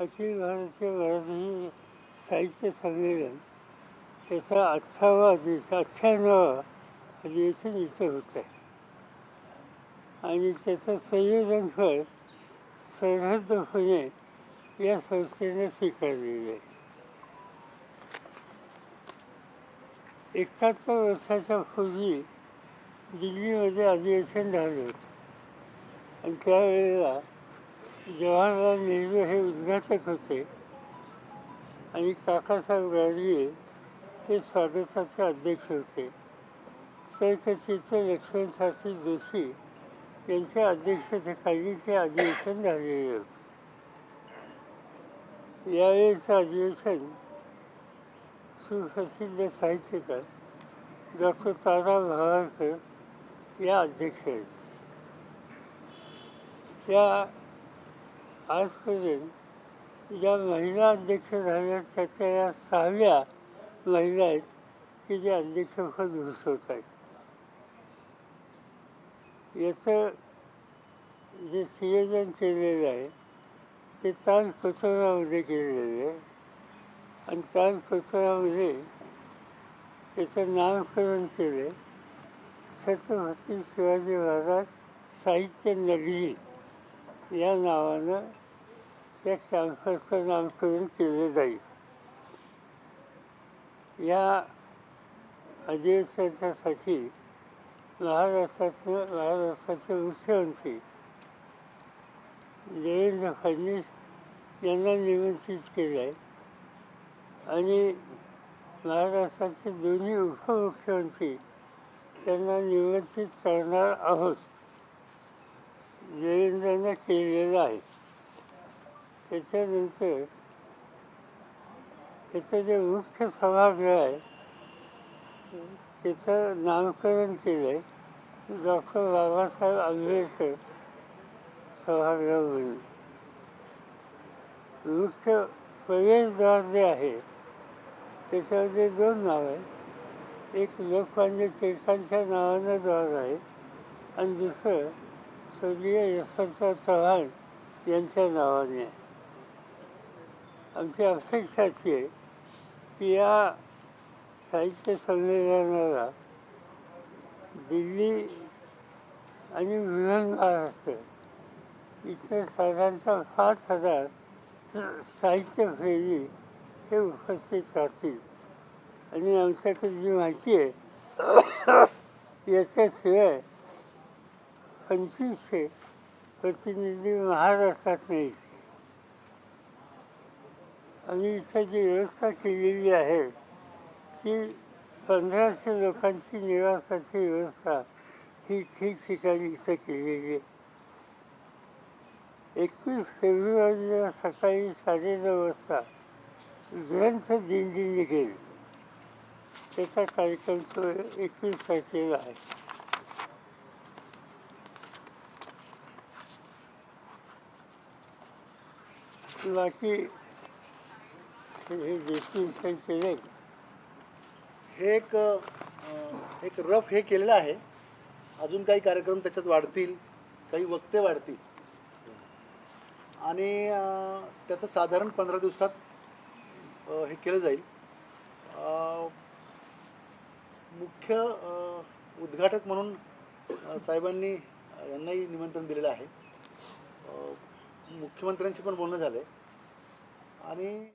अखिल भारतीय मराठी साहित्य संमेलन त्याचा 98वा अधिवेशन इथं होत आहे आणि त्याचं संयोजन फळ सरहद्द पुणे या संस्थेने स्वीकारलेलं आहे. 71 वर्षाच्या पूर्वी दिल्लीमध्ये अधिवेशन झालं होतं आणि त्यावेळेला जवाहरलाल नेहरू हे उद्घाटक होते आणि काकासाहेब गाडगे हे स्वागताचे अध्यक्ष होते. तर्कचित्र लक्ष्मण शास्त्री जोशी यांच्या अध्यक्षतेखाली ते अधिवेशन झालेले होते. यावेळेचं अधिवेशन सुप्रसिद्ध साहित्यकार डॉक्टर तारा भवारकर या अध्यक्ष आहेत. त्या आजपर्यंत ज्या महिला अध्यक्ष झाल्या त्याच्या या 6व्या महिला आहेत की जे अध्यक्षपद भूषवत आहेत. याचं जे संयोजन केलेलं आहे ते तालकोतरामध्ये केलेलं आहे आणि तालकोतरामध्ये त्याचं नामकरण केलं छत्रपती शिवाजी महाराज साहित्य नगरी या नावानं त्या कॅम्पसचं नामकरण केलं जाईल. या अधिवेशनासाठी महाराष्ट्राचे मुख्यमंत्री देवेंद्र फडणवीस यांना निमंत्रित केलं आहे आणि महाराष्ट्राचे दोन्ही उपमुख्यमंत्री त्यांना निमंत्रित करणार आहोत. देवेंद्रांना केलेलं आहे. त्याच्यानंतर त्याचं जे मुख्य सभागृह आहे त्याचं नामकरण केलं आहे डॉक्टर बाबासाहेब आंबेडकर सभागृह म्हणून. मुख्य प्रवेशद्वार जे आहे त्याच्यामध्ये 2 नाव आहे. एक लोकमान्य टिळकांच्या नावानं द्वार आहे आणि दुसरं स्वर्गीय यशवंतराव चव्हाण यांच्या नावाने आहे. आमची अपेक्षा अशी आहे की या साहित्य संमेलनाला दिल्ली आणि बृहन महाराष्ट्र इथं साधारणतः 5,000 साहित्यप्रेमी हे उपस्थित राहतील आणि आमच्याकडे जी माहिती आहे याच्याशिवाय 2500 प्रतिनिधी महाराष्ट्रात नाही. आम्ही इथं जी व्यवस्था केलेली आहे की 1500 लोकांची निवासाची व्यवस्था ही ठिकठिकाणी इथं केलेली आहे. 21 फेब्रुवारीला सकाळी 9:30 वाजता ग्रंथ दिंडी निघेल. त्याचा कार्यक्रम तो 21 तारखेला आहे. बाकी हे देशमुख केले हे एक रफ हे केलेलं आहे. अजून काही कार्यक्रम त्याच्यात वाढतील, काही वक्ते वाढतील आणि त्याचं साधारण 15 दिवसात हे केलं जाईल. मुख्य उद्घाटक म्हणून साहेबांनी यांनाही निमंत्रण दिलेलं आहे. मुख्यमंत्र्यांशी पण बोलणं झालं आहे आणि